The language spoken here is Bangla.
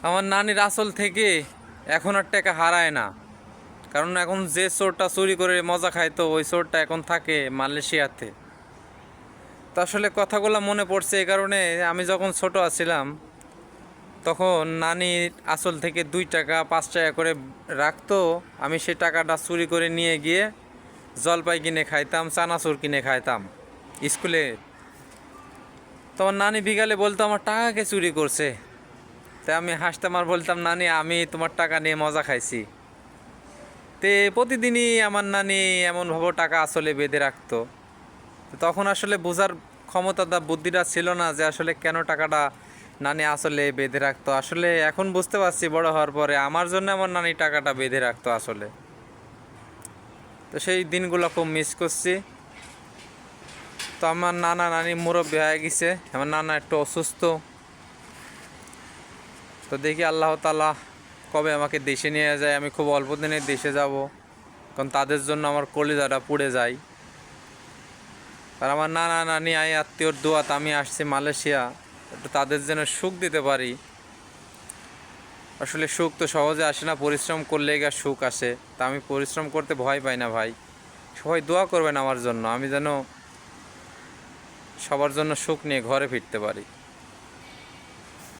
আমার নানির আসল থেকে এখন আর টাকা হারায় না, কারণ এখন যে চোরটা চুরি করে মজা খাইতো ওই চোরটা এখন থাকে মালয়েশিয়াতে। তো আসলে কথাগুলো মনে পড়ছে এই কারণে, আমি যখন ছোট আছিলাম তখন নানির আসল থেকে 2 টাকা 5 টাকা করে রাখতো। আমি সেই টাকাটা চুরি করে নিয়ে গিয়ে জলপাই কিনে খাইতাম, চানাচুর কিনে খাইতাম স্কুলে। তোমার নানি বিকালে বলতো আমার টাকাকে চুরি করছে, তাই আমি হাসতাম আর বলতাম নানি আমি তোমার টাকা নিয়ে মজা খাইছি। তে প্রতিদিনই আমার নানি এমনভাবে টাকা আসলে বেঁধে রাখতো। তো তখন আসলে বোঝার ক্ষমতাটা বুদ্ধিটা ছিল না যে আসলে কেন টাকাটা নানি আসলে বেঁধে রাখতো। আসলে এখন বুঝতে পারছি বড় হওয়ার পরে আমার জন্য আমার নানি টাকাটা বেঁধে রাখতো আসলে। তো সেই দিনগুলো খুব মিস করছি। তো আমার নানা নানি মুরব্বী হয়ে গেছে, আমার নানা একটু অসুস্থ। তো দেখি আল্লাহ তাআলা কবে আমাকে দেশে নিয়ে যায়। আমি খুব অল্প দিনে দেশে যাব, কারণ তাদের জন্য আমার কলিজাটা পুড়ে যায়। আর আমার নানা নানি আত্মীয়র দোয়াত আমি আসছি মালয়েশিয়া, একটু তাদের যেন সুখ দিতে পারি। আসলে সুখ তো সহজে আসে না, পরিশ্রম করলে গা সুখ আসে। তা আমি পরিশ্রম করতে ভয় পাই না ভাই। সবাই দোয়া করবেন আমার জন্য, আমি যেন সবার জন্য সুখ নিয়ে ঘরে ফিরতে পারি।